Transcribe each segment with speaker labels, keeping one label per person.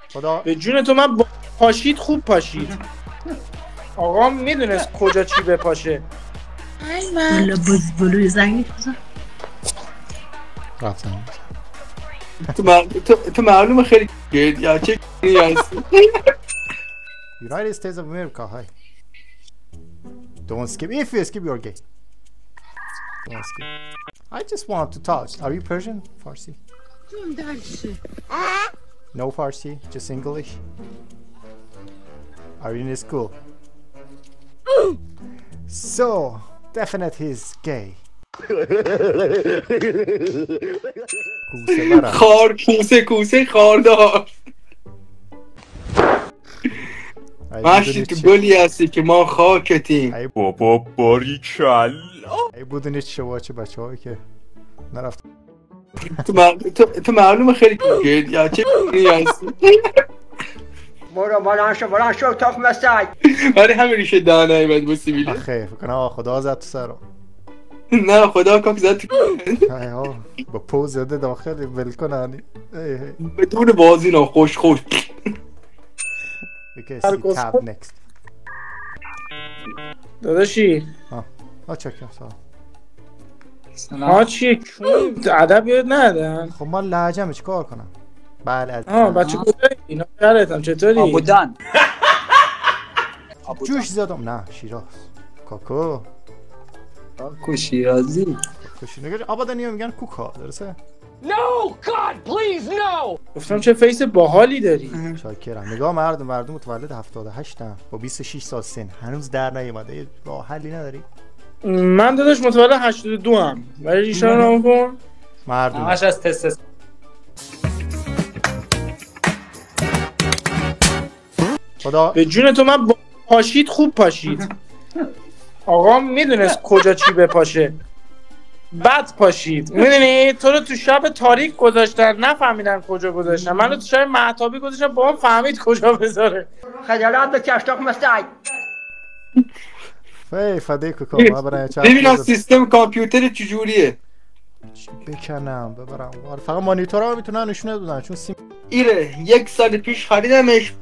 Speaker 1: خدا
Speaker 2: به جون تو من پاشید خوب پاشید. آقا میدونست کجا چی بپاشه.
Speaker 3: والا بلوی زنگی بزن.
Speaker 1: رفتم.
Speaker 4: تو معلومه خیلی یا چه هستی.
Speaker 1: United States of America, hi. Don't skip. If you skip, you're gay. Don't skip. I just want to talk. Are you Persian? Farsi? No Farsi, just English. Are you in school? So, definitely he's gay. کوسه برم.
Speaker 4: خار کوسه خاردار. مشتی که گلی هستی که ما خاکتیم.
Speaker 5: بابا باریکلا.
Speaker 1: ای بودونی چه بچه هایی که نرفت.
Speaker 4: تو معلومه خیلی گید یا چه هستی.
Speaker 6: برو شو تاخ مسای.
Speaker 4: ولی همین ریشه دانه ایمد بوسی بیده.
Speaker 1: آخه فکر کنم خدا زد تو سرم.
Speaker 4: نه خدا کاک زد تو
Speaker 1: با پوز زده داخل بلکن.
Speaker 4: بدون بازی نه خوش
Speaker 1: Tab next.
Speaker 2: داداشی
Speaker 1: چکم
Speaker 2: سلام. چی ادب یاد ندادن؟
Speaker 1: خب ما لهجه‌مه چیکار کنم؟ بله از
Speaker 2: بچه کجایی؟ اینا خیالتم چطوری؟
Speaker 6: آبودان.
Speaker 1: جوش زدم. نه شیراز. کاکو
Speaker 6: شیرازی.
Speaker 1: آبادانی‌ها میگن کوکا درسته؟
Speaker 7: No God please no.
Speaker 2: گفتم چه فیس باحالی داری.
Speaker 1: شاکرم. نگاه مردم متولد 78 ام با 26 سال سن هنوز در نیومده. راه حلی نداری؟
Speaker 2: من داداش متولد 82 ام. ولی ریشه رو کن.
Speaker 1: مردم
Speaker 6: همش از تست.
Speaker 1: خدا
Speaker 2: به جون تو من پاشید خوب پاشید. آقا میدونست کجا چی بپاشه. بد پاشید. میدونی تو رو تو شب تاریک گذاشتن نفهمیدن کجا گذاشتن. منو تو شب مهتابی گذاشتن با هم فهمید کجا بذاره.
Speaker 6: خجالت بکش تاخ مسای.
Speaker 1: فدای کوکا ما برای
Speaker 4: ببین سیستم کامپیوتر چجوریه.
Speaker 1: بکنم ببرم. فقط مانیتورها میتونن نشونه بدن چون
Speaker 4: ایره 1 سال پیش خریدمش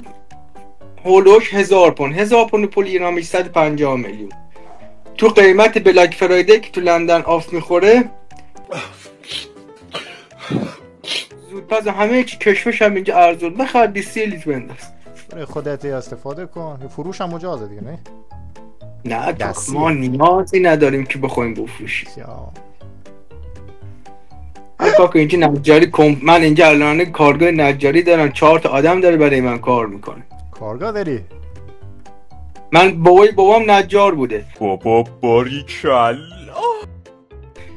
Speaker 4: هولوش 1000 پوند. 1000 پوند پول ایرانی 150 میلیون. تو قیمت بلک فرایدی که تو لندن آف میخوره زودپس همه چی کشمش هم اینجا ارزون. بخر 20 لیتر بنداز.
Speaker 1: برای خودت استفاده کن. فروش هم مجازه دیگه نه؟
Speaker 4: نه ما نیازی نداریم که بخوایم بفروشیم. کاکو اینجا نجاری من اینجا الان کارگاه نجاری دارم. 4 تا آدم داره برای من کار میکنه.
Speaker 1: کارگاه داری؟
Speaker 4: من بابام نجار بوده.
Speaker 5: بابا باریکلا.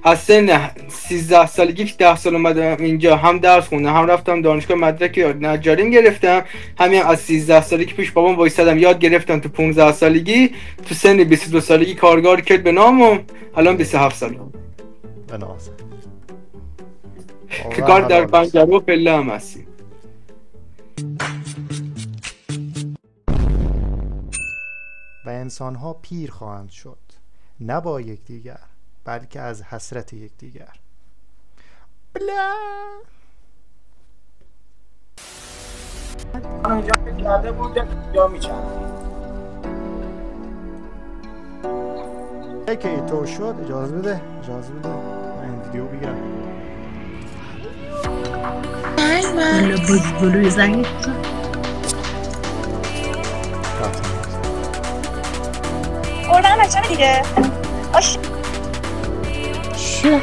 Speaker 4: از سن 13 سالگی که 10 سال اومدم اینجا هم درس خوندم هم رفتم دانشگاه مدرک نجاریم گرفتم. همین از 13 سالگی پیش بابام وایسادم یاد گرفتم. تو 15 سالگی تو سن 22 سالگی کارگار کرد به نامم. الان 27 سالم.
Speaker 1: به ناز.
Speaker 4: که کار در پنجره و پله هم هستی.
Speaker 1: و انسان‌ها پیر خواهند شد نه با یکدیگر بلکه از حسرت یکدیگر. بلا
Speaker 2: اونجا کرده بود یا میچند
Speaker 1: که تو شد. اجازه بده من این ویدیو بگیرم.
Speaker 3: والا بلوی زنگی بزن.
Speaker 8: خوردم بچه دیگه.
Speaker 1: چه؟